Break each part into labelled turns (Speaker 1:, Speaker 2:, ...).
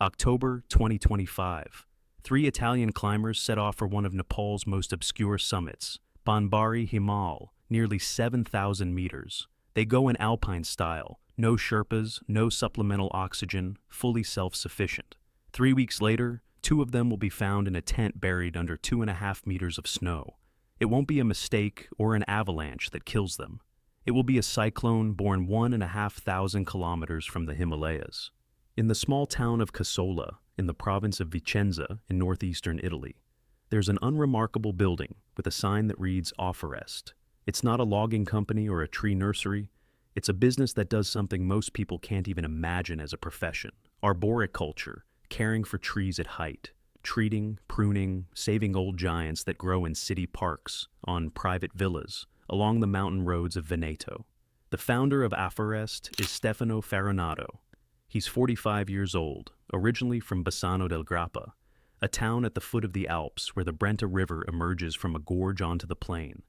Speaker 1: October 2025. Three Italian climbers set off for one of Nepal's most obscure summits, Panbari Himal, nearly 7,000 meters. They go in alpine style, no sherpas, no supplemental oxygen, fully self-sufficient. 3 weeks later, two of them will be found in a tent buried under 2.5 meters of snow. It won't be a mistake or an avalanche that kills them. It will be a cyclone born 1,500 kilometers from the Himalayas. In the small town of Casola, in the province of Vicenza in northeastern Italy, there's an unremarkable building with a sign that reads "Off Arrest." It's not a logging company or a tree nursery. It's a business that does something most people can't even imagine as a profession: arboriculture, caring for trees at height, treating, pruning, saving old giants that grow in city parks, on private villas, along the mountain roads of Veneto. The founder of Aforest is Stefano Farinato. He's 45 years old, originally from Bassano del Grappa, a town at the foot of the Alps where the Brenta River emerges from a gorge onto the plain.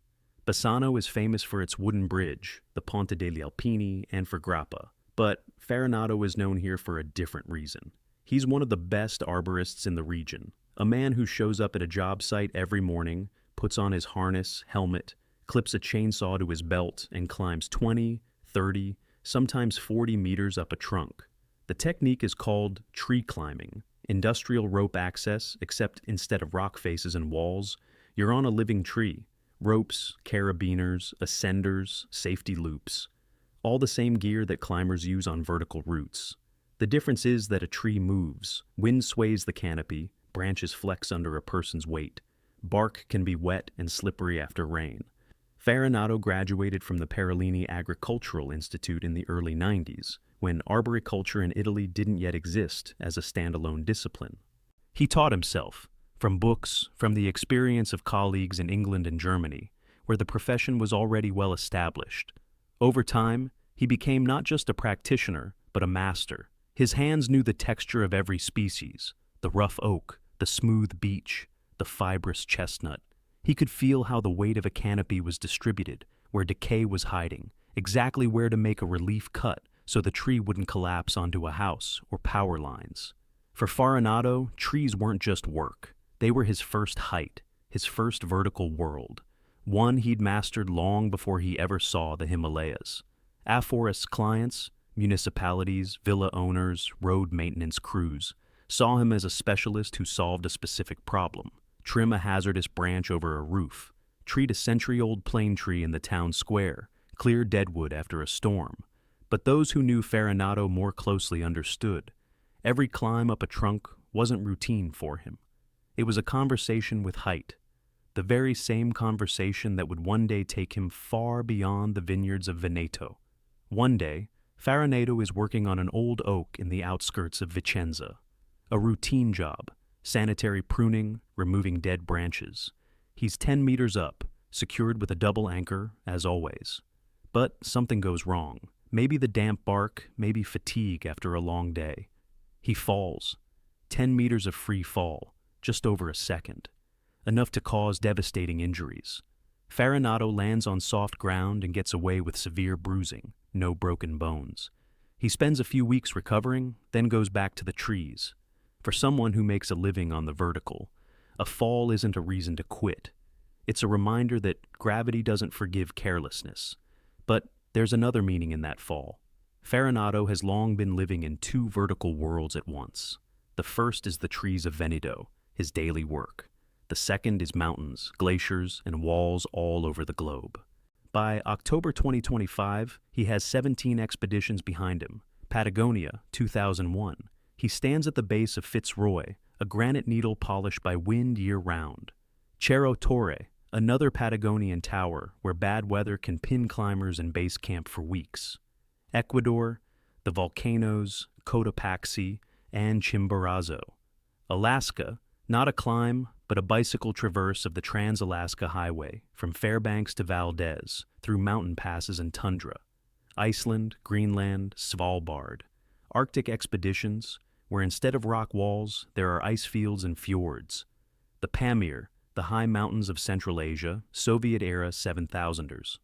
Speaker 1: Bassano is famous for its wooden bridge, the Ponte degli Alpini, and for grappa. But Farinato is known here for a different reason. He's one of the best arborists in the region, a man who shows up at a job site every morning, puts on his harness, helmet, clips a chainsaw to his belt, and climbs 20, 30, sometimes 40 meters up a trunk. The technique is called tree climbing, industrial rope access, except instead of rock faces and walls, you're on a living tree. Ropes, carabiners, ascenders, safety loops. All the same gear that climbers use on vertical routes. The difference is that a tree moves, wind sways the canopy, branches flex under a person's weight. Bark can be wet and slippery after rain. Farinato graduated from the Parolini Agricultural Institute in the early 90s, when arboriculture in Italy didn't yet exist as a standalone discipline. He taught himself, from books, from the experience of colleagues in England and Germany, where the profession was already well established. Over time, he became not just a practitioner, but a master. His hands knew the texture of every species: the rough oak, the smooth beech, the fibrous chestnut. He could feel how the weight of a canopy was distributed, where decay was hiding, exactly where to make a relief cut so the tree wouldn't collapse onto a house or power lines. For Farinato, trees weren't just work. They were his first height, his first vertical world, one he'd mastered long before he ever saw the Himalayas. Aforest's clients, municipalities, villa owners, road maintenance crews, saw him as a specialist who solved a specific problem: trim a hazardous branch over a roof, treat a century-old plane tree in the town square, clear deadwood after a storm. But those who knew Farinato more closely understood. Every climb up a trunk wasn't routine for him. It was a conversation with height, the very same conversation that would one day take him far beyond the vineyards of Veneto. One day, Farinato is working on an old oak in the outskirts of Vicenza. A routine job, sanitary pruning, removing dead branches. He's 10 meters up, secured with a double anchor, as always. But something goes wrong. Maybe the damp bark, maybe fatigue after a long day. He falls. 10 meters of free fall, just over a second. Enough to cause devastating injuries. Farinato lands on soft ground and gets away with severe bruising, no broken bones. He spends a few weeks recovering, then goes back to the trees. For someone who makes a living on the vertical, a fall isn't a reason to quit. It's a reminder that gravity doesn't forgive carelessness. But there's another meaning in that fall. Farinato has long been living in two vertical worlds at once. The first is the trees of Veneto, his daily work. The second is mountains, glaciers, and walls all over the globe. By October 2025, he has 17 expeditions behind him. Patagonia, 2001. He stands at the base of Fitzroy, a granite needle polished by wind year-round. Cerro Torre, another Patagonian tower where bad weather can pin climbers in base camp for weeks. Ecuador, the volcanoes, Cotopaxi, and Chimborazo. Alaska, not a climb, but a bicycle traverse of the Trans-Alaska Highway from Fairbanks to Valdez, through mountain passes and tundra. Iceland, Greenland, Svalbard. Arctic expeditions, where instead of rock walls, there are ice fields and fjords. The Pamir, the high mountains of Central Asia, Soviet-era 7,000ers.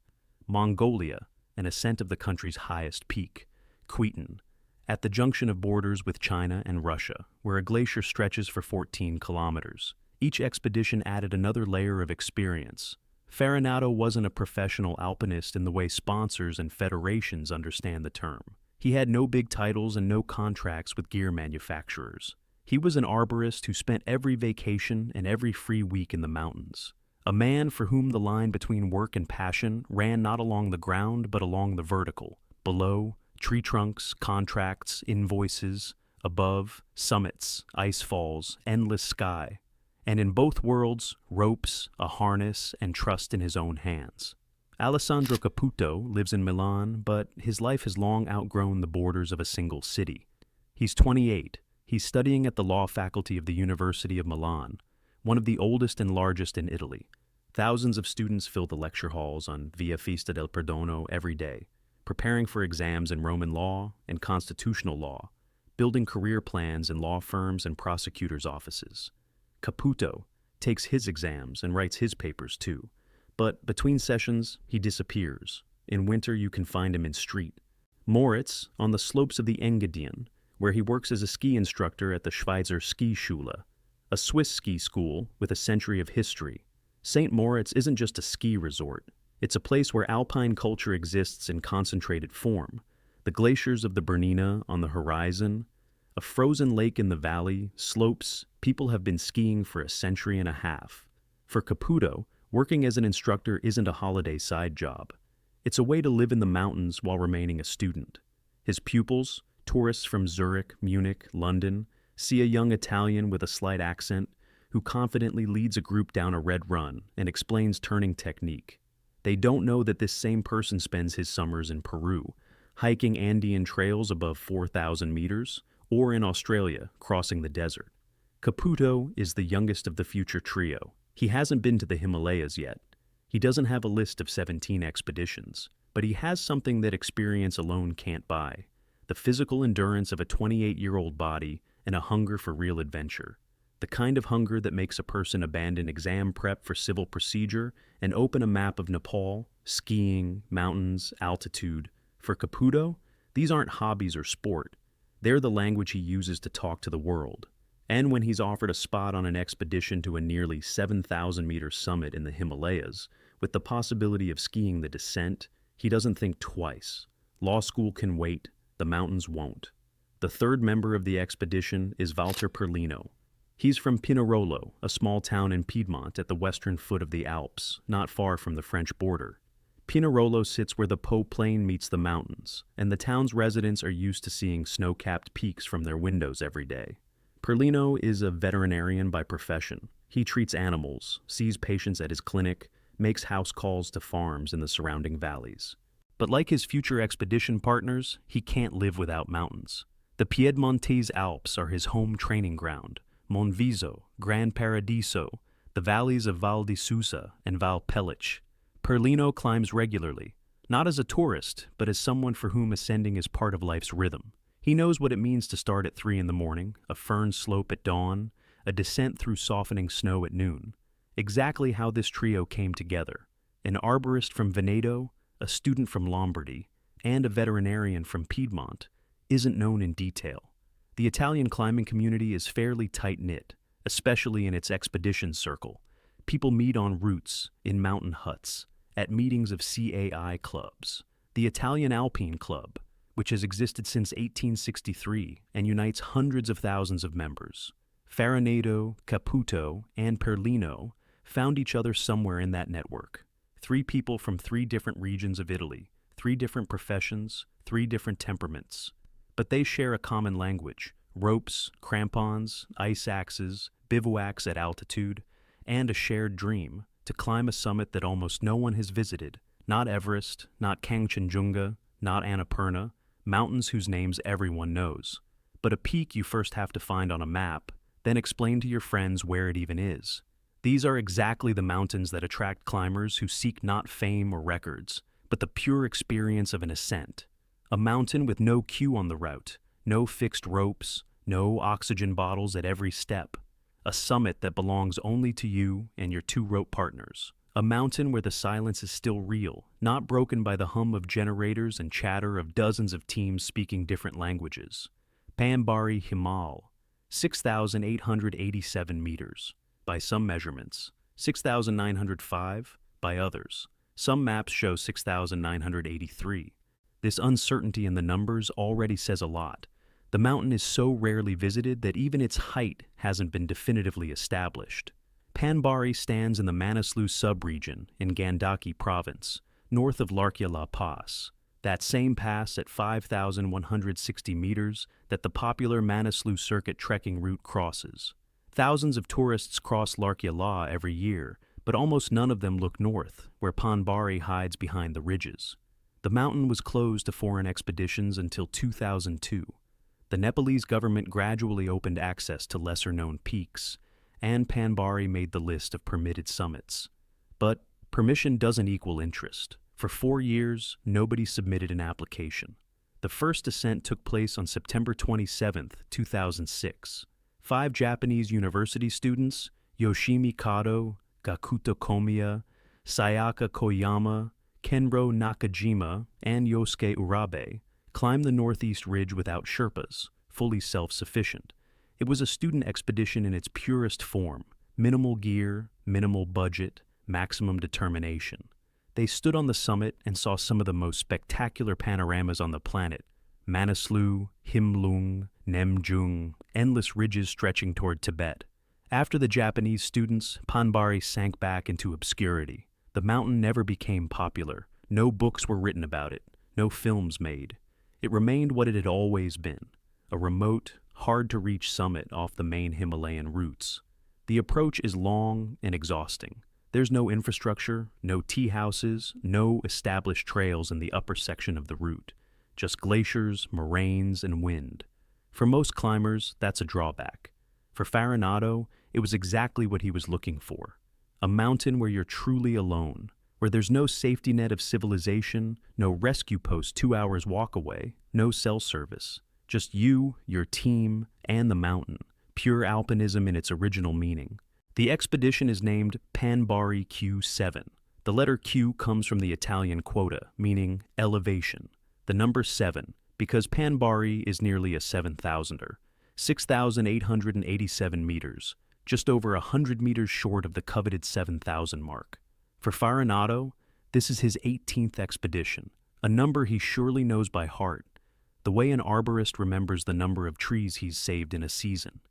Speaker 1: Mongolia, an ascent of the country's highest peak. Khitan, at the junction of borders with China and Russia, where a glacier stretches for 14 kilometers. Each expedition added another layer of experience. Farinado wasn't a professional alpinist in the way sponsors and federations understand the term. He had no big titles and no contracts with gear manufacturers. He was an arborist who spent every vacation and every free week in the mountains. A man for whom the line between work and passion ran not along the ground but along the vertical. Below, tree trunks, contracts, invoices. Above, summits, ice falls, endless sky. And in both worlds, ropes, a harness, and trust in his own hands. Alessandro Caputo lives in Milan, but his life has long outgrown the borders of a single city. He's 28. He's studying at the law faculty of the University of Milan, one of the oldest and largest in Italy. Thousands of students fill the lecture halls on Via Fista del Perdono every day, preparing for exams in Roman law and constitutional law, building career plans in law firms and prosecutors' offices. Caputo takes his exams and writes his papers too, but between sessions, he disappears. In winter, you can find him in street. Moritz on the slopes of the Engadin, where he works as a ski instructor at the Schweizer Ski Schule, a Swiss ski school with a century of history. St. Moritz isn't just a ski resort. It's a place where alpine culture exists in concentrated form. The glaciers of the Bernina on the horizon, a frozen lake in the valley, slopes, people have been skiing for a century and a half. For Caputo, working as an instructor isn't a holiday side job. It's a way to live in the mountains while remaining a student. His pupils, tourists from Zurich, Munich, London, see a young Italian with a slight accent who confidently leads a group down a red run and explains turning technique. They don't know that this same person spends his summers in Peru, hiking Andean trails above 4,000 meters, or in Australia, crossing the desert. Caputo is the youngest of the future trio. He hasn't been to the Himalayas yet. He doesn't have a list of 17 expeditions, but he has something that experience alone can't buy: the physical endurance of a 28-year-old body and a hunger for real adventure. The kind of hunger that makes a person abandon exam prep for civil procedure and open a map of Nepal, skiing, mountains, altitude. For Caputo, these aren't hobbies or sport. They're the language he uses to talk to the world. And when he's offered a spot on an expedition to a nearly 7,000-meter summit in the Himalayas, with the possibility of skiing the descent, he doesn't think twice. Law school can wait, the mountains won't. The third member of the expedition is Walter Perlino. He's from Pinerolo, a small town in Piedmont at the western foot of the Alps, not far from the French border. Pinerolo sits where the Po Plain meets the mountains, and the town's residents are used to seeing snow-capped peaks from their windows every day. Perlino is a veterinarian by profession. He treats animals, sees patients at his clinic, makes house calls to farms in the surrounding valleys. But like his future expedition partners, he can't live without mountains. The Piedmontese Alps are his home training ground. Monviso, Gran Paradiso, the valleys of Val di Susa and Val Pellice. Perlino climbs regularly, not as a tourist, but as someone for whom ascending is part of life's rhythm. He knows what it means to start at 3 in the morning, a fern slope at dawn, a descent through softening snow at noon. Exactly how this trio came together: an arborist from Veneto, a student from Lombardy, and a veterinarian from Piedmont, isn't known in detail. The Italian climbing community is fairly tight-knit, especially in its expedition circle. People meet on routes, in mountain huts, at meetings of CAI clubs. The Italian Alpine Club, which has existed since 1863 and unites hundreds of thousands of members. Farinado, Caputo, and Perlino found each other somewhere in that network. 3 people from 3 different regions of Italy, 3 different professions, 3 different temperaments. But they share a common language: ropes, crampons, ice axes, bivouacs at altitude, and a shared dream: to climb a summit that almost no one has visited. Not Everest, not Kangchenjunga, not Annapurna, mountains whose names everyone knows. But a peak you first have to find on a map, then explain to your friends where it even is. These are exactly the mountains that attract climbers who seek not fame or records, but the pure experience of an ascent. A mountain with no queue on the route, no fixed ropes, no oxygen bottles at every step. A summit that belongs only to you and your 2 rope partners. A mountain where the silence is still real, not broken by the hum of generators and chatter of dozens of teams speaking different languages. Panbari Himal, 6,887 meters, by some measurements, 6,905 by others. Some maps show 6,983. This uncertainty in the numbers already says a lot. The mountain is so rarely visited that even its height hasn't been definitively established. Panbari stands in the Manaslu subregion in Gandaki province, north of Larkia La Paz, that same pass at 5,160 meters that the popular Manaslu circuit trekking route crosses. Thousands of tourists cross Larkia La every year, but almost none of them look north, where Panbari hides behind the ridges. The mountain was closed to foreign expeditions until 2002. The Nepalese government gradually opened access to lesser-known peaks, and Panbari made the list of permitted summits. But permission doesn't equal interest. For 4 years, nobody submitted an application. The first ascent took place on September 27, 2006. 5 Japanese university students, Yoshimi Kato, Gakuto Komiya, Sayaka Koyama, Kenro Nakajima, and Yosuke Urabe, climbed the northeast ridge without sherpas, fully self-sufficient. It was a student expedition in its purest form: minimal gear, minimal budget, maximum determination. They stood on the summit and saw some of the most spectacular panoramas on the planet: Manaslu, Himlung, Namjung, endless ridges stretching toward Tibet. After the Japanese students, Panbari sank back into obscurity. The mountain never became popular. No books were written about it, no films made. It remained what it had always been: a remote, hard-to-reach summit off the main Himalayan routes. The approach is long and exhausting. There's no infrastructure, no tea houses, no established trails in the upper section of the route. Just glaciers, moraines, and wind. For most climbers, that's a drawback. For Farinado, it was exactly what he was looking for. A mountain where you're truly alone, where there's no safety net of civilization, no rescue post 2 hours walk away, no cell service. Just you, your team, and the mountain. Pure alpinism in its original meaning. The expedition is named Panbari Q7. The letter Q comes from the Italian quota, meaning elevation. The number 7, because Panbari is nearly a 7,000er, 6,887 meters, just over 100 meters short of the coveted 7,000 mark. For Farinado, this is his 18th expedition, a number he surely knows by heart, the way an arborist remembers the number of trees he's saved in a season.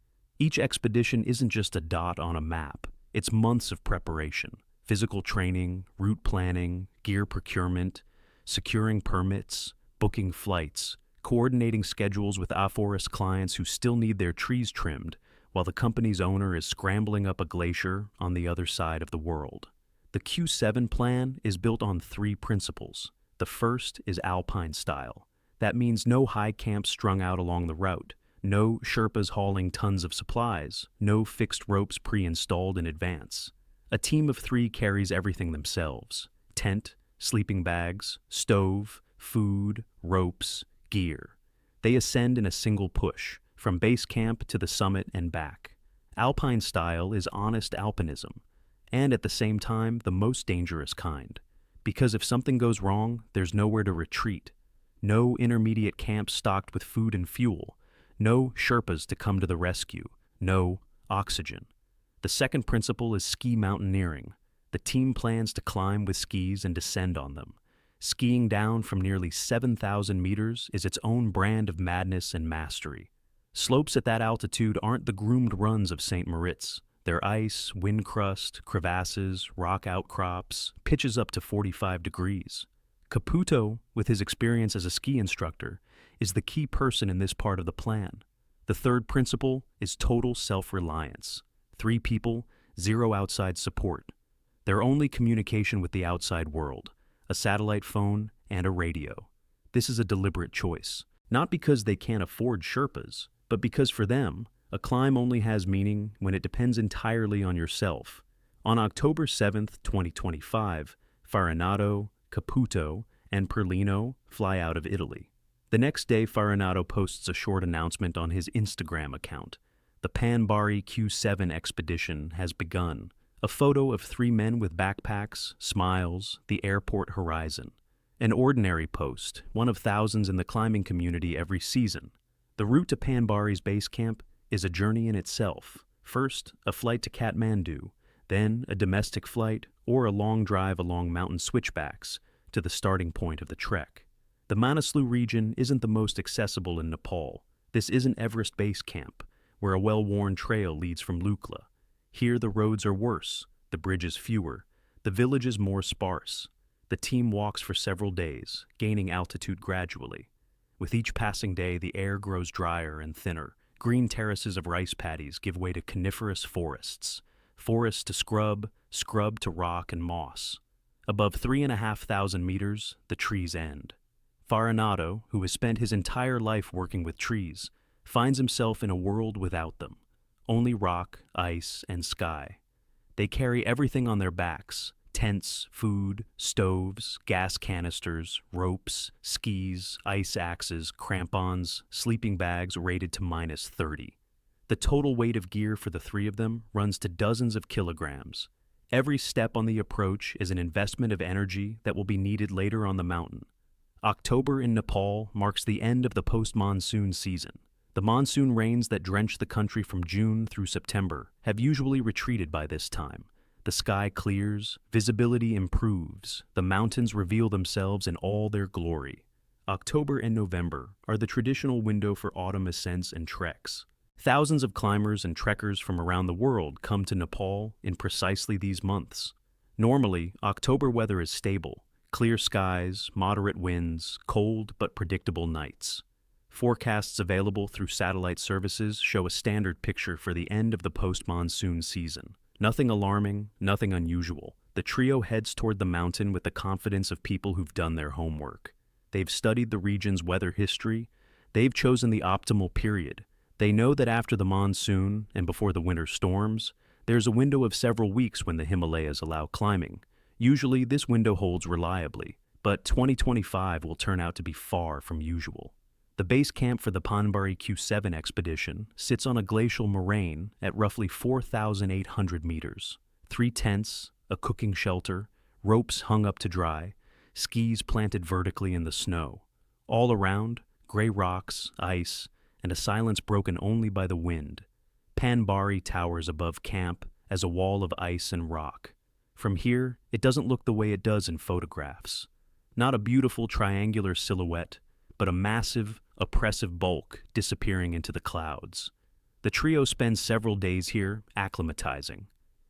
Speaker 1: Each expedition isn't just a dot on a map. It's months of preparation: physical training, route planning, gear procurement, securing permits, booking flights, coordinating schedules with aforest clients who still need their trees trimmed, while the company's owner is scrambling up a glacier on the other side of the world. The Q7 plan is built on 3 principles. The first is alpine style. That means no high camps strung out along the route, no sherpas hauling tons of supplies, no fixed ropes pre-installed in advance. A team of 3 carries everything themselves: tent, sleeping bags, stove, food, ropes, gear. They ascend in a single push, from base camp to the summit and back. Alpine style is honest alpinism, and at the same time the most dangerous kind, because if something goes wrong, there's nowhere to retreat. No intermediate camps stocked with food and fuel, no sherpas to come to the rescue, no oxygen. The second principle is ski mountaineering. The team plans to climb with skis and descend on them. Skiing down from nearly 7,000 meters is its own brand of madness and mastery. Slopes at that altitude aren't the groomed runs of St. Moritz. They're ice, wind crust, crevasses, rock outcrops, pitches up to 45 degrees. Caputo, with his experience as a ski instructor, is the key person in this part of the plan. The third principle is total self-reliance. 3 people, 0 outside support. Their only communication with the outside world: a satellite phone and a radio. This is a deliberate choice, not because they can't afford sherpas, but because for them, a climb only has meaning when it depends entirely on yourself. On October 7th, 2025, Farinado, Caputo, and Perlino fly out of Italy. The next day, Farinado posts a short announcement on his Instagram account. The Panbari Q7 expedition has begun. A photo of three men with backpacks, smiles, the airport horizon. An ordinary post, one of thousands in the climbing community every season. The route to Panbari's base camp is a journey in itself. First, a flight to Kathmandu, then a domestic flight or a long drive along mountain switchbacks to the starting point of the trek. The Manaslu region isn't the most accessible in Nepal. This isn't Everest Base Camp, where a well-worn trail leads from Lukla. Here the roads are worse, the bridges fewer, the villages more sparse. The team walks for several days, gaining altitude gradually. With each passing day, the air grows drier and thinner. Green terraces of rice paddies give way to coniferous forests. Forests to scrub, scrub to rock and moss. Above 3,500 meters, the trees end. Farinado, who has spent his entire life working with trees, finds himself in a world without them. Only rock, ice, and sky. They carry everything on their backs: tents, food, stoves, gas canisters, ropes, skis, ice axes, crampons, sleeping bags rated to -30. The total weight of gear for the three of them runs to dozens of kilograms. Every step on the approach is an investment of energy that will be needed later on the mountain. October in Nepal marks the end of the post-monsoon season. The monsoon rains that drench the country from June through September have usually retreated by this time. The sky clears, visibility improves, the mountains reveal themselves in all their glory. October and November are the traditional window for autumn ascents and treks. Thousands of climbers and trekkers from around the world come to Nepal in precisely these months. Normally, October weather is stable: clear skies, moderate winds, cold but predictable nights. Forecasts available through satellite services show a standard picture for the end of the post-monsoon season. Nothing alarming, nothing unusual. The trio heads toward the mountain with the confidence of people who've done their homework. They've studied the region's weather history. They've chosen the optimal period. They know that after the monsoon and before the winter storms, there's a window of several weeks when the Himalayas allow climbing. Usually this window holds reliably, but 2025 will turn out to be far from usual. The base camp for the Panbari Q7 expedition sits on a glacial moraine at roughly 4,800 meters. 3 tents, a cooking shelter, ropes hung up to dry, skis planted vertically in the snow. All around, gray rocks, ice, and a silence broken only by the wind. Panbari towers above camp as a wall of ice and rock. From here, it doesn't look the way it does in photographs. Not a beautiful triangular silhouette, but a massive, oppressive bulk disappearing into the clouds. The trio spends several days here, acclimatizing.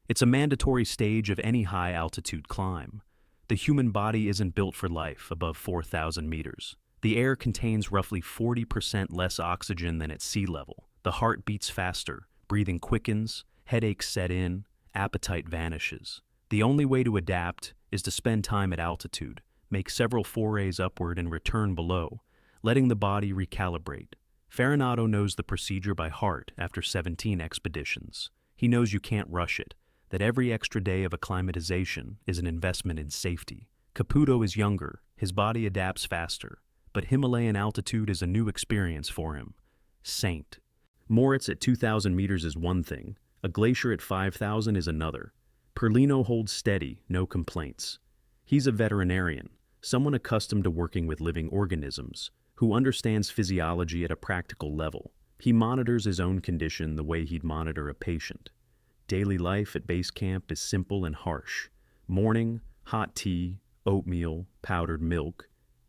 Speaker 1: It's a mandatory stage of any high-altitude climb. The human body isn't built for life above 4,000 meters. The air contains roughly 40% less oxygen than at sea level. The heart beats faster, breathing quickens, headaches set in, appetite vanishes. The only way to adapt is to spend time at altitude, make several forays upward and return below, letting the body recalibrate. Farinado knows the procedure by heart after 17 expeditions. He knows you can't rush it, that every extra day of acclimatization is an investment in safety. Caputo is younger, his body adapts faster, but Himalayan altitude is a new experience for him. Saint. Moritz at 2,000 meters is one thing, a glacier at 5,000 is another. Perlino holds steady, no complaints. He's a veterinarian, someone accustomed to working with living organisms, who understands physiology at a practical level. He monitors his own condition the way he'd monitor a patient. Daily life at base camp is simple and harsh. Morning, hot tea, oatmeal, powdered milk.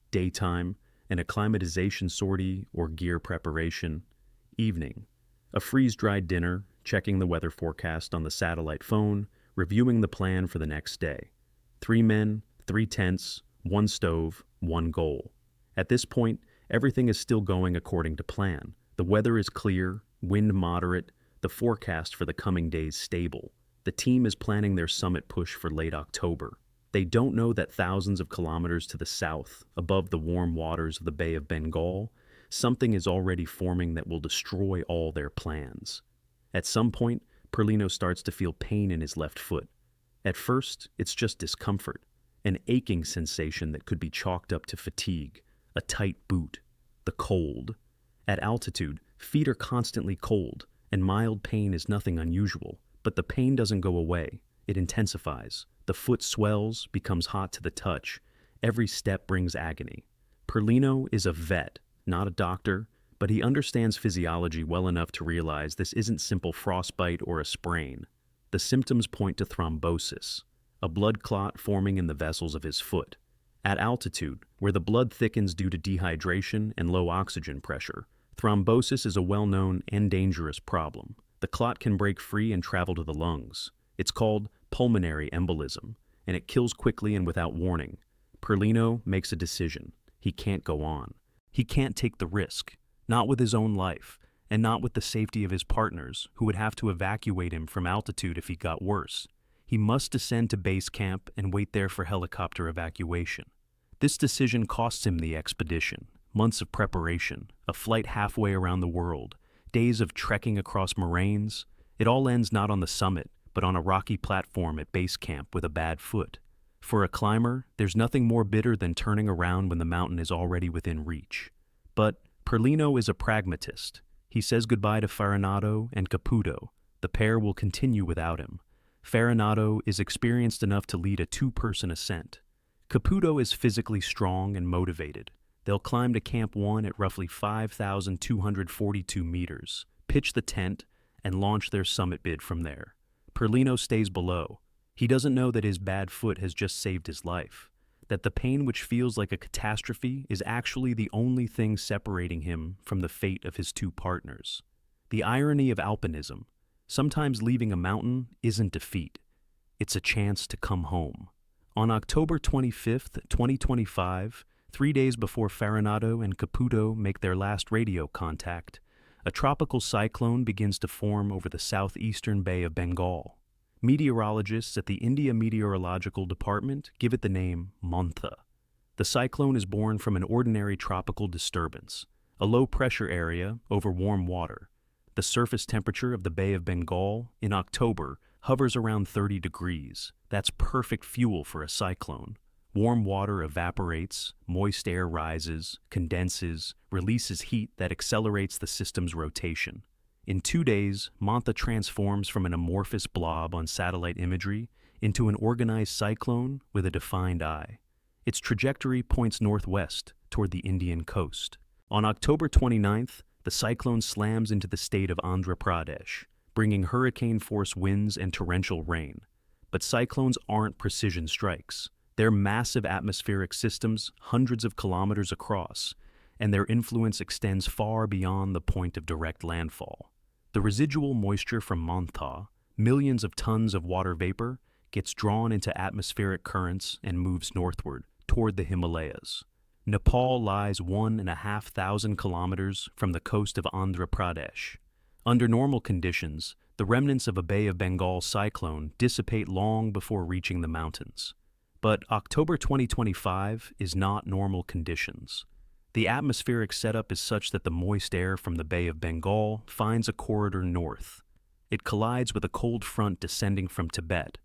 Speaker 1: Daytime, an acclimatization sortie or gear preparation. Evening, a freeze-dried dinner, checking the weather forecast on the satellite phone, reviewing the plan for the next day. 3 men, 3 tents, 1 stove, 1 goal. At this point, everything is still going according to plan. The weather is clear, wind moderate, the forecast for the coming days stable. The team is planning their summit push for late October. They don't know that thousands of kilometers to the south, above the warm waters of the Bay of Bengal, something is already forming that will destroy all their plans. At some point, Perlino starts to feel pain in his left foot. At first, it's just discomfort, an aching sensation that could be chalked up to fatigue, a tight boot, the cold. At altitude, feet are constantly cold, and mild pain is nothing unusual, but the pain doesn't go away. It intensifies. The foot swells, becomes hot to the touch. Every step brings agony. Perlino is a vet, not a doctor, but he understands physiology well enough to realize this isn't simple frostbite or a sprain. The symptoms point to thrombosis, a blood clot forming in the vessels of his foot. At altitude, where the blood thickens due to dehydration and low oxygen pressure, thrombosis is a well-known and dangerous problem. The clot can break free and travel to the lungs. It's called pulmonary embolism, and it kills quickly and without warning. Perlino makes a decision. He can't go on. He can't take the risk, not with his own life, and not with the safety of his partners, who would have to evacuate him from altitude if he got worse. He must descend to base camp and wait there for helicopter evacuation. This decision costs him the expedition, months of preparation, a flight halfway around the world, days of trekking across moraines. It all ends not on the summit, but on a rocky platform at base camp with a bad foot. For a climber, there's nothing more bitter than turning around when the mountain is already within reach. But Perlino is a pragmatist. He says goodbye to Farinado and Caputo. The pair will continue without him. Farinado is experienced enough to lead a two-person ascent. Caputo is physically strong and motivated. They'll climb to Camp 1 at roughly 5,242 meters, pitch the tent, and launch their summit bid from there. Perlino stays below. He doesn't know that his bad foot has just saved his life, that the pain which feels like a catastrophe is actually the only thing separating him from the fate of his two partners. The irony of alpinism: sometimes leaving a mountain isn't defeat. It's a chance to come home. On October 25th, 2025, 3 days before Farinado and Caputo make their last radio contact, a tropical cyclone begins to form over the southeastern Bay of Bengal. Meteorologists at the India Meteorological Department give it the name Mantha. The cyclone is born from an ordinary tropical disturbance, a low-pressure area over warm water. The surface temperature of the Bay of Bengal in October hovers around 30 degrees. That's perfect fuel for a cyclone. Warm water evaporates, moist air rises, condenses, releases heat that accelerates the system's rotation. In 2 days, Mantha transforms from an amorphous blob on satellite imagery into an organized cyclone with a defined eye. Its trajectory points northwest toward the Indian coast. On October 29th, the cyclone slams into the state of Andhra Pradesh, bringing hurricane-force winds and torrential rain. But cyclones aren't precision strikes. They're massive atmospheric systems hundreds of kilometers across, and their influence extends far beyond the point of direct landfall. The residual moisture from Mantha, millions of tons of water vapor, gets drawn into atmospheric currents and moves northward toward the Himalayas. Nepal lies 1,500 kilometers from the coast of Andhra Pradesh. Under normal conditions, the remnants of a Bay of Bengal cyclone dissipate long before reaching the mountains. But October 2025 is not normal conditions. The atmospheric setup is such that the moist air from the Bay of Bengal finds a corridor north. It collides with a cold front descending from Tibet,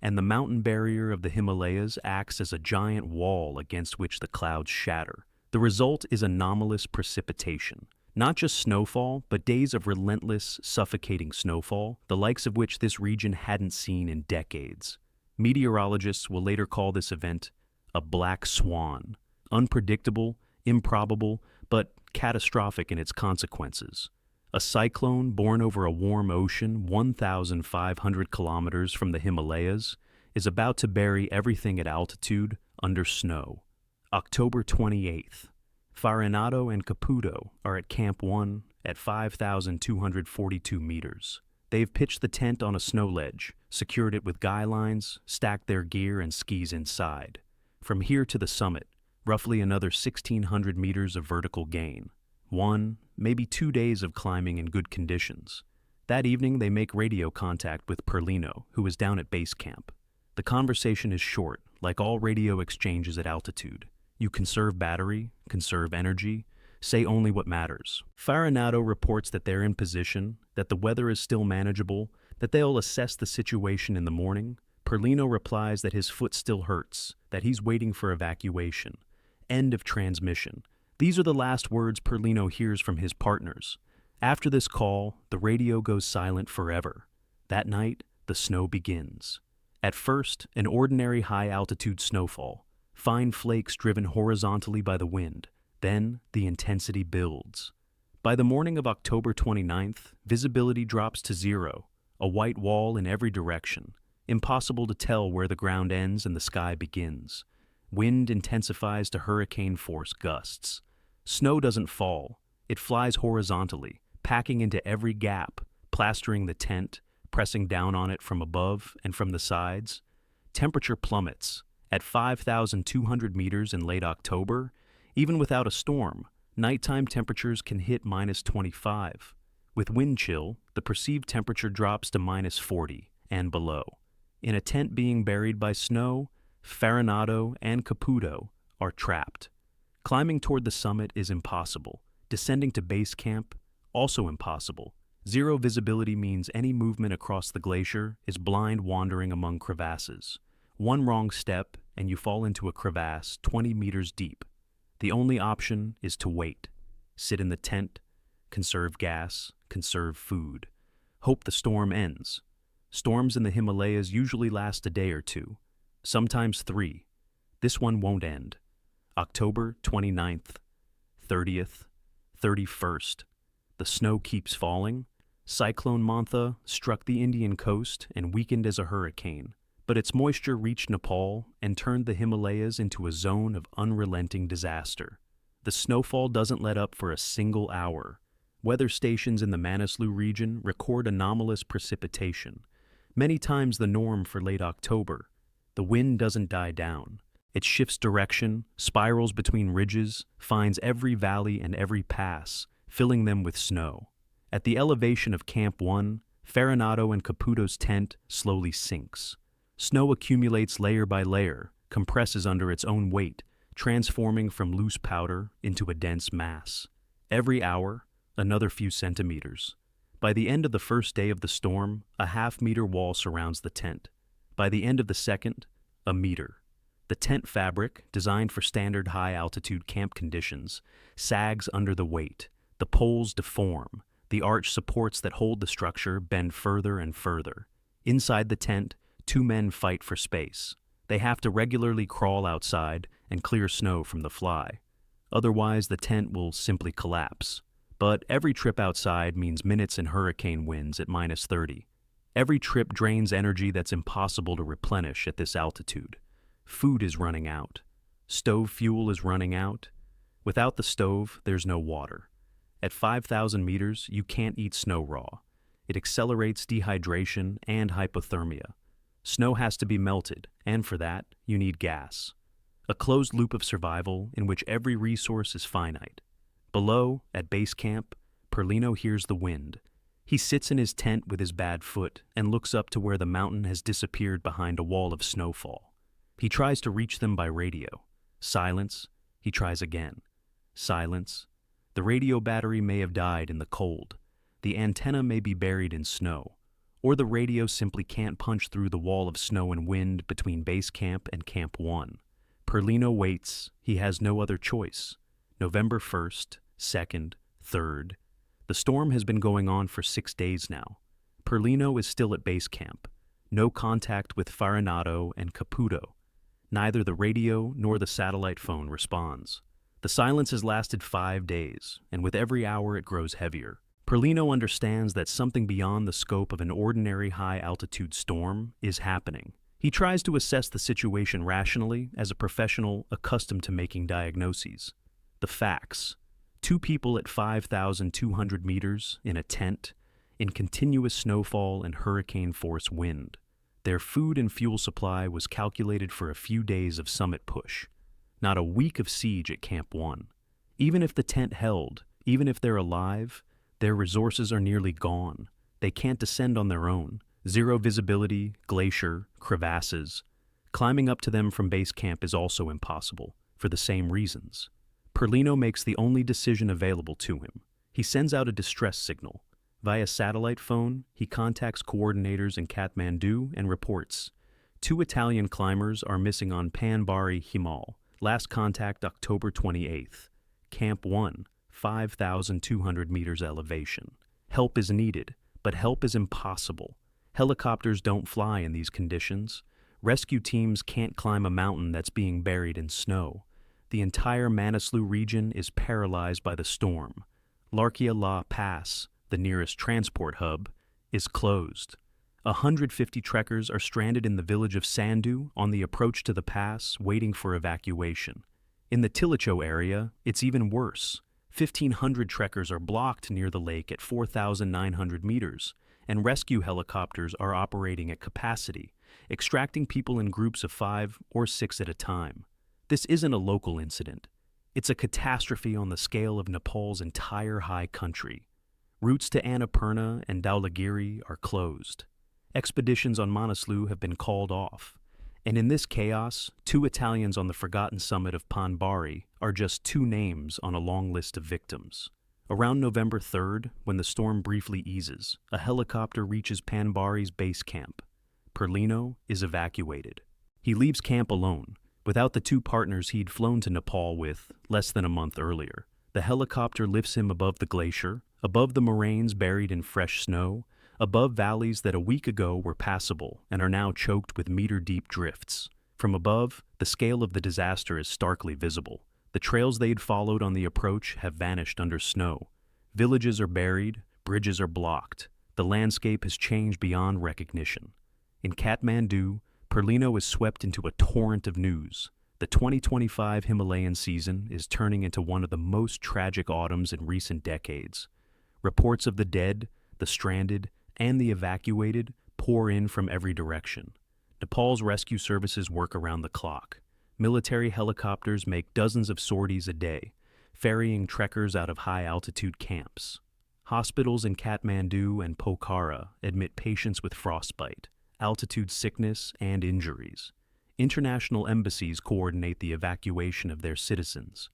Speaker 1: and the mountain barrier of the Himalayas acts as a giant wall against which the clouds shatter. The result is anomalous precipitation. Not just snowfall, but days of relentless, suffocating snowfall, the likes of which this region hadn't seen in decades. Meteorologists will later call this event a black swan, unpredictable, improbable, but catastrophic in its consequences. A cyclone born over a warm ocean 1,500 kilometers from the Himalayas is about to bury everything at altitude under snow. October 28th. Farinado and Caputo are at Camp 1 at 5,242 meters. They've pitched the tent on a snow ledge, secured it with guy lines, stacked their gear and skis inside. From here to the summit, roughly another 1,600 meters of vertical gain. 1, maybe 2 days of climbing in good conditions. That evening, they make radio contact with Perlino, who is down at base camp. The conversation is short, like all radio exchanges at altitude. You conserve battery, conserve energy, say only what matters. Farinado reports that they're in position, that the weather is still manageable, that they'll assess the situation in the morning. Perlino replies that his foot still hurts, that he's waiting for evacuation. End of transmission. These are the last words Perlino hears from his partners. After this call, the radio goes silent forever. That night, the snow begins. At first, an ordinary high-altitude snowfall, fine flakes driven horizontally by the wind. Then, the intensity builds. By the morning of October 29th, visibility drops to zero, a white wall in every direction. Impossible to tell where the ground ends and the sky begins. Wind intensifies to hurricane-force gusts. Snow doesn't fall. It flies horizontally, packing into every gap, plastering the tent, pressing down on it from above and from the sides. Temperature plummets. At 5,200 meters in late October, even without a storm, nighttime temperatures can hit -25. With wind chill, the perceived temperature drops to -40 and below. In a tent being buried by snow, Farinado and Caputo are trapped. Climbing toward the summit is impossible. Descending to base camp, also impossible. Zero visibility means any movement across the glacier is blind wandering among crevasses. One wrong step, and you fall into a crevasse 20 meters deep. The only option is to wait. Sit in the tent, conserve gas, conserve food. Hope the storm ends. Storms in the Himalayas usually last a day or two, sometimes 3. This one won't end. October 29th, 30th, 31st. The snow keeps falling. Cyclone Mantha struck the Indian coast and weakened as a hurricane, but its moisture reached Nepal and turned the Himalayas into a zone of unrelenting disaster. The snowfall doesn't let up for a single hour. Weather stations in the Manaslu region record anomalous precipitation, many times the norm for late October. The wind doesn't die down. It shifts direction, spirals between ridges, finds every valley and every pass, filling them with snow. At the elevation of Camp 1, Farinado and Caputo's tent slowly sinks. Snow accumulates layer by layer, compresses under its own weight, transforming from loose powder into a dense mass. Every hour, another few centimeters. By the end of the first day of the storm, a half-meter wall surrounds the tent. By the end of the second, a meter. The tent fabric, designed for standard high-altitude camp conditions, sags under the weight. The poles deform. The arch supports that hold the structure bend further and further. Inside the tent, 2 men fight for space. They have to regularly crawl outside and clear snow from the fly. Otherwise, the tent will simply collapse. But every trip outside means minutes in hurricane winds at -30. Every trip drains energy that's impossible to replenish at this altitude. Food is running out. Stove fuel is running out. Without the stove, there's no water. At 5,000 meters, you can't eat snow raw. It accelerates dehydration and hypothermia. Snow has to be melted, and for that, you need gas. A closed loop of survival in which every resource is finite. Below, at base camp, Perlino hears the wind. He sits in his tent with his bad foot and looks up to where the mountain has disappeared behind a wall of snowfall. He tries to reach them by radio. Silence. He tries again. Silence. The radio battery may have died in the cold. The antenna may be buried in snow. Or the radio simply can't punch through the wall of snow and wind between base camp and Camp 1. Perlino waits. He has no other choice. November 1st, 2nd, 3rd. The storm has been going on for 6 days now. Perlino is still at base camp. No contact with Farinado and Caputo. Neither the radio nor the satellite phone responds. The silence has lasted 5 days, and with every hour it grows heavier. Perlino understands that something beyond the scope of an ordinary high-altitude storm is happening. He tries to assess the situation rationally as a professional accustomed to making diagnoses. The facts. 2 people at 5,200 meters in a tent, in continuous snowfall and hurricane-force wind. Their food and fuel supply was calculated for a few days of summit push. Not a week of siege at Camp 1. Even if the tent held, even if they're alive, their resources are nearly gone. They can't descend on their own. Zero visibility, glacier, crevasses. Climbing up to them from base camp is also impossible, for the same reasons. Perlino makes the only decision available to him. He sends out a distress signal. Via satellite phone, he contacts coordinators in Kathmandu and reports. 2 Italian climbers are missing on Panbari Himal. Last contact October 28th. Camp 1, 5,200 meters elevation. Help is needed, but help is impossible. Helicopters don't fly in these conditions. Rescue teams can't climb a mountain that's being buried in snow. The entire Manaslu region is paralyzed by the storm. Larkia La Pass, the nearest transport hub, is closed. 150 trekkers are stranded in the village of Sandu on the approach to the pass, waiting for evacuation. In the Tilicho area, it's even worse. 1,500 trekkers are blocked near the lake at 4,900 meters, and rescue helicopters are operating at capacity, extracting people in groups of 5 or 6 at a time. This isn't a local incident. It's a catastrophe on the scale of Nepal's entire high country. Routes to Annapurna and Dhaulagiri are closed. Expeditions on Manaslu have been called off. And in this chaos, 2 Italians on the forgotten summit of Panbari are just 2 names on a long list of victims. Around November 3rd, when the storm briefly eases, a helicopter reaches Panbari's base camp. Perlino is evacuated. He leaves camp alone, without the 2 partners he'd flown to Nepal with less than a month earlier. The helicopter lifts him above the glacier, above the moraines buried in fresh snow, above valleys that a week ago were passable and are now choked with meter-deep drifts. From above, the scale of the disaster is starkly visible. The trails they'd followed on the approach have vanished under snow. Villages are buried, bridges are blocked. The landscape has changed beyond recognition. In Kathmandu, Perlino is swept into a torrent of news. The 2025 Himalayan season is turning into one of the most tragic autumns in recent decades. Reports of the dead, the stranded, and the evacuated pour in from every direction. Nepal's rescue services work around the clock. Military helicopters make dozens of sorties a day, ferrying trekkers out of high-altitude camps. Hospitals in Kathmandu and Pokhara admit patients with frostbite, altitude sickness, and injuries. International embassies coordinate the evacuation of their citizens.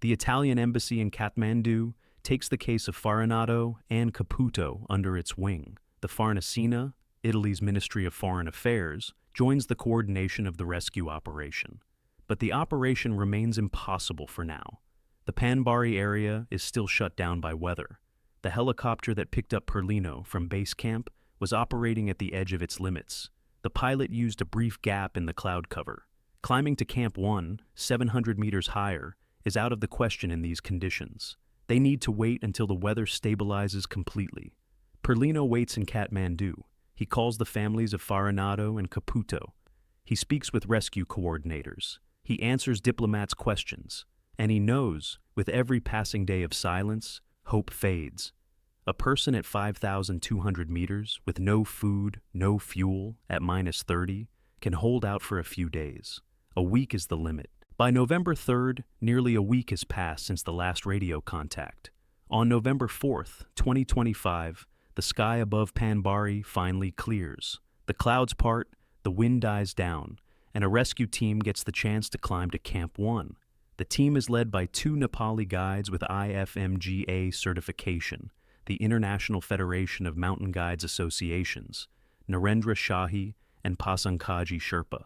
Speaker 1: The Italian embassy in Kathmandu takes the case of Farinata and Caputo under its wing. The Farnesina, Italy's Ministry of Foreign Affairs, joins the coordination of the rescue operation. But the operation remains impossible for now. The Panbari area is still shut down by weather. The helicopter that picked up Perlino from base camp was operating at the edge of its limits. The pilot used a brief gap in the cloud cover. Climbing to Camp 1, 700 meters higher, is out of the question in these conditions. They need to wait until the weather stabilizes completely. Perlino waits in Kathmandu. He calls the families of Farinata and Caputo. He speaks with rescue coordinators. He answers diplomats' questions. And he knows, with every passing day of silence, hope fades. A person at 5,200 meters, with no food, no fuel, at -30, can hold out for a few days. A week is the limit. By November 3rd, nearly a week has passed since the last radio contact. On November 4th, 2025, the sky above Panbari finally clears. The clouds part, the wind dies down, and a rescue team gets the chance to climb to Camp 1. The team is led by 2 Nepali guides with IFMGA certification, the International Federation of Mountain Guides Associations, Narendra Shahi and Pasankaji Sherpa.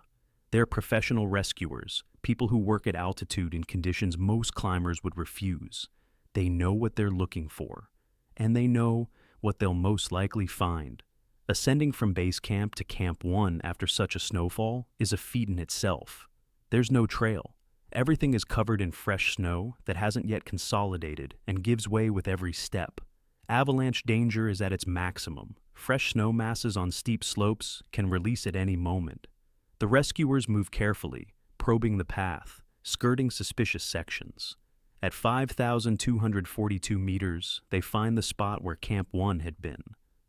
Speaker 1: They're professional rescuers, people who work at altitude in conditions most climbers would refuse. They know what they're looking for, and they know what they'll most likely find. Ascending from base camp to Camp 1 after such a snowfall is a feat in itself. There's no trail. Everything is covered in fresh snow that hasn't yet consolidated and gives way with every step. Avalanche danger is at its maximum. Fresh snow masses on steep slopes can release at any moment. The rescuers move carefully, probing the path, skirting suspicious sections. At 5,242 meters, they find the spot where Camp 1 had been.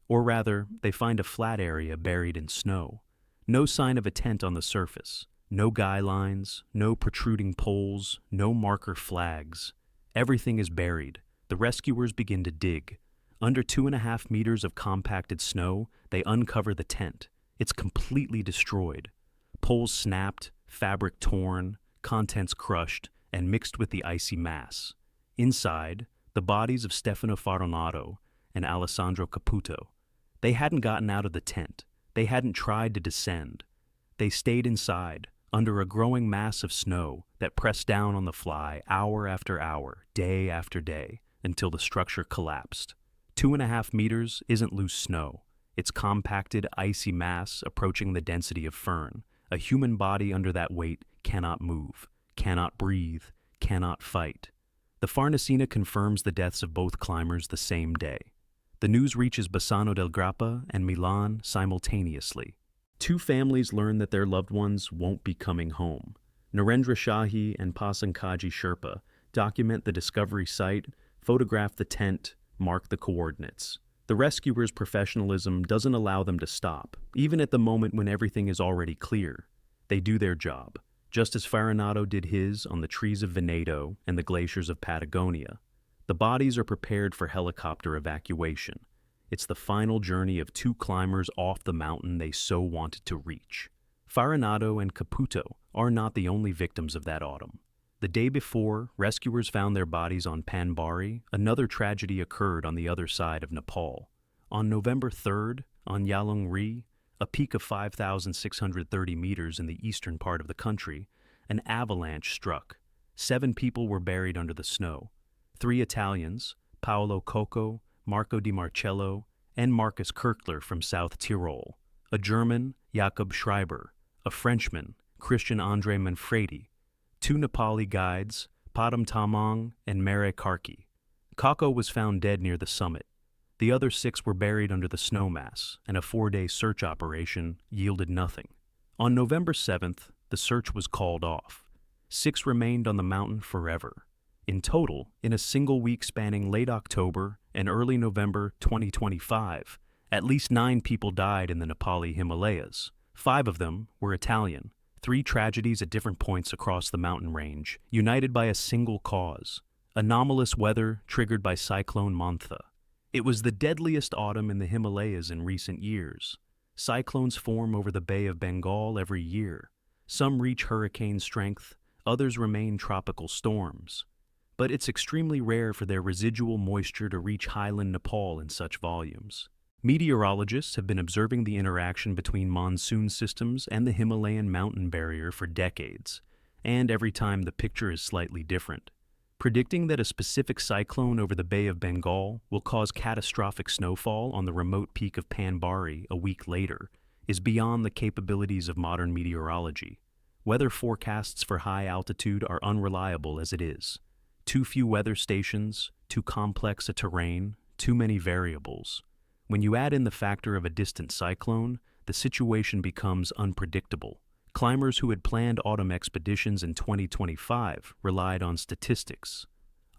Speaker 1: Or rather, they find a flat area buried in snow. No sign of a tent on the surface. No guy lines, no protruding poles, no marker flags. Everything is buried. The rescuers begin to dig. Under 2.5 meters of compacted snow, they uncover the tent. It's completely destroyed. Poles snapped, fabric torn, contents crushed, and mixed with the icy mass. Inside, the bodies of Stefano Faronato and Alessandro Caputo. They hadn't gotten out of the tent. They hadn't tried to descend. They stayed inside, under a growing mass of snow that pressed down on the fly hour after hour, day after day, until the structure collapsed. 2.5 meters isn't loose snow. It's compacted, icy mass approaching the density of fern, A human body under that weight cannot move, cannot breathe, cannot fight. The Farnesina confirms the deaths of both climbers the same day. The news reaches Bassano del Grappa and Milan simultaneously. Two families learn that their loved ones won't be coming home. Narendra Shahi and Pasankaji Sherpa document the discovery site, photograph the tent, mark the coordinates. The rescuers' professionalism doesn't allow them to stop, even at the moment when everything is already clear. They do their job, just as Farinado did his on the trees of Veneto and the glaciers of Patagonia. The bodies are prepared for helicopter evacuation. It's the final journey of two climbers off the mountain they so wanted to reach. Farinado and Caputo are not the only victims of that autumn. The day before, rescuers found their bodies on Panbari. Another tragedy occurred on the other side of Nepal. On November 3rd, on Yalung Ri, a peak of 5,630 meters in the eastern part of the country, an avalanche struck. 7 people were buried under the snow. 3 Italians, Paolo Cocco, Marco Di Marcello, and Marcus Kirchler from South Tyrol. A German, Jakob Schreiber. A Frenchman, Christian Andre Manfredi. 2 Nepali guides, Padam Tamang and Mere Karki. Kako was found dead near the summit. The other 6 were buried under the snowmass, and a 4-day search operation yielded nothing. On November 7th, the search was called off. 6 remained on the mountain forever. In total, in a single week spanning late October and early November 2025, at least 9 people died in the Nepali Himalayas. 5 of them were Italian. 3 tragedies at different points across the mountain range, united by a single cause: anomalous weather triggered by Cyclone Mantha. It was the deadliest autumn in the Himalayas in recent years. Cyclones form over the Bay of Bengal every year. Some reach hurricane strength, others remain tropical storms. But it's extremely rare for their residual moisture to reach highland Nepal in such volumes. Meteorologists have been observing the interaction between monsoon systems and the Himalayan mountain barrier for decades, and every time the picture is slightly different. Predicting that a specific cyclone over the Bay of Bengal will cause catastrophic snowfall on the remote peak of Panbari a week later is beyond the capabilities of modern meteorology. Weather forecasts for high altitude are unreliable as it is. Too few weather stations, too complex a terrain, too many variables. When you add in the factor of a distant cyclone, the situation becomes unpredictable. Climbers who had planned autumn expeditions in 2025 relied on statistics.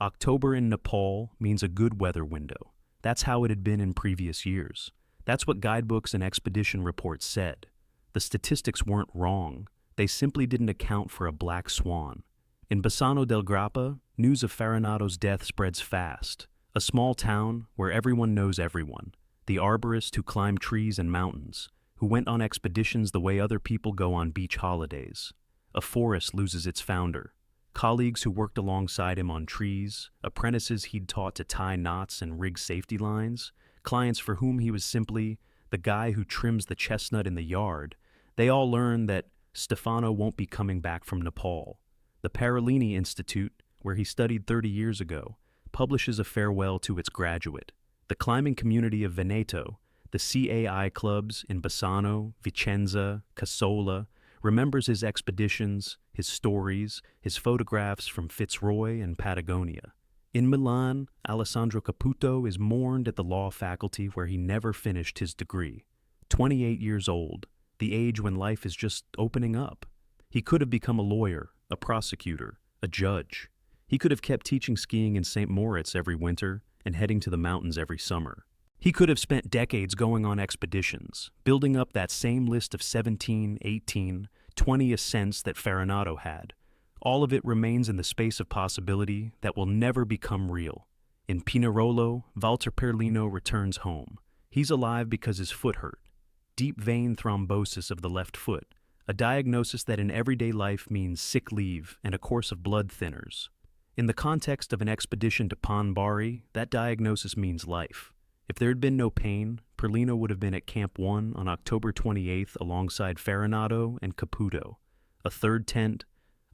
Speaker 1: October in Nepal means a good weather window. That's how it had been in previous years. That's what guidebooks and expedition reports said. The statistics weren't wrong. They simply didn't account for a black swan. In Bassano del Grappa, news of Farinado's death spreads fast. A small town where everyone knows everyone. The arborists who climb trees and mountains, who went on expeditions the way other people go on beach holidays. A forest loses its founder. Colleagues who worked alongside him on trees, apprentices he'd taught to tie knots and rig safety lines, clients for whom he was simply the guy who trims the chestnut in the yard, they all learned that Stefano won't be coming back from Nepal. The Parolini Institute, where he studied 30 years ago, publishes a farewell to its graduate. The climbing community of Veneto, the CAI clubs in Bassano, Vicenza, Casola, remembers his expeditions, his stories, his photographs from Fitzroy and Patagonia. In Milan, Alessandro Caputo is mourned at the law faculty where he never finished his degree. 28 years old, the age when life is just opening up. He could have become a lawyer, a prosecutor, a judge. He could have kept teaching skiing in St. Moritz every winter and heading to the mountains every summer. He could have spent decades going on expeditions, building up that same list of 17, 18, 20 ascents that Farinado had. All of it remains in the space of possibility that will never become real. In Pinerolo, Walter Perlino returns home. He's alive because his foot hurt. Deep vein thrombosis of the left foot, a diagnosis that in everyday life means sick leave and a course of blood thinners. In the context of an expedition to Panbari, that diagnosis means life. If there had been no pain, Perlino would have been at Camp 1 on October 28th alongside Farinado and Caputo. A third tent,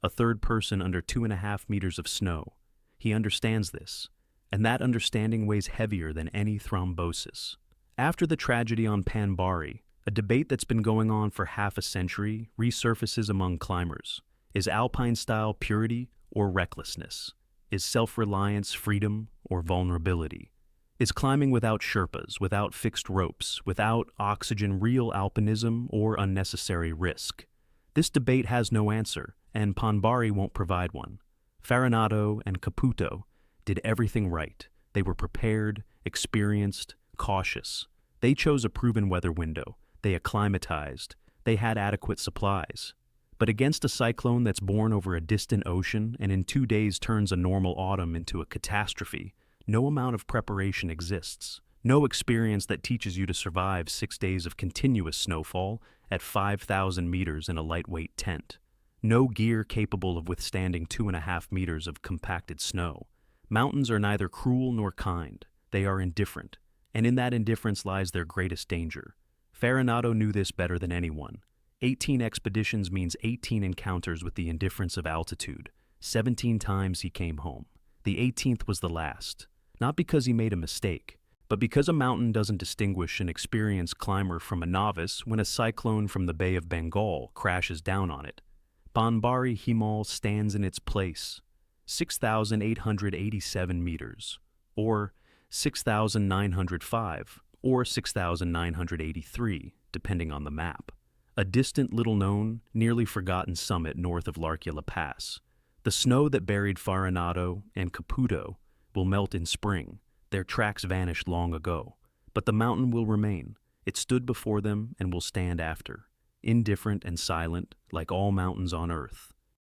Speaker 1: a third person under 2.5 meters of snow. He understands this, and that understanding weighs heavier than any thrombosis. After the tragedy on Panbari, A debate that's been going on for half a century resurfaces among climbers. Is alpine style purity or recklessness? Is self-reliance freedom or vulnerability? Is climbing without sherpas, without fixed ropes, without oxygen real alpinism or unnecessary risk? This debate has no answer, and Panbari won't provide one. Farinado and Caputo did everything right. They were prepared, experienced, cautious. They chose a proven weather window. They acclimatized. They had adequate supplies. But against a cyclone that's born over a distant ocean and in 2 days turns a normal autumn into a catastrophe, no amount of preparation exists. No experience that teaches you to survive 6 days of continuous snowfall at 5,000 meters in a lightweight tent. No gear capable of withstanding 2.5 meters of compacted snow. Mountains are neither cruel nor kind. They are indifferent, and in that indifference lies their greatest danger. Farinado knew this better than anyone. 18 expeditions means 18 encounters with the indifference of altitude. 17 times he came home. The 18th was the last. Not because he made a mistake, but because a mountain doesn't distinguish an experienced climber from a novice when a cyclone from the Bay of Bengal crashes down on it. Panbari Himal stands in its place, 6,887 meters, or 6,905, or 6,983, depending on the map. A distant, little-known, nearly forgotten summit north of L'Arcula Pass. The snow that buried Farinado and Caputo will melt in spring. Their tracks vanished long ago. But the mountain will remain. It stood before them and will stand after, indifferent and silent, like all mountains on earth.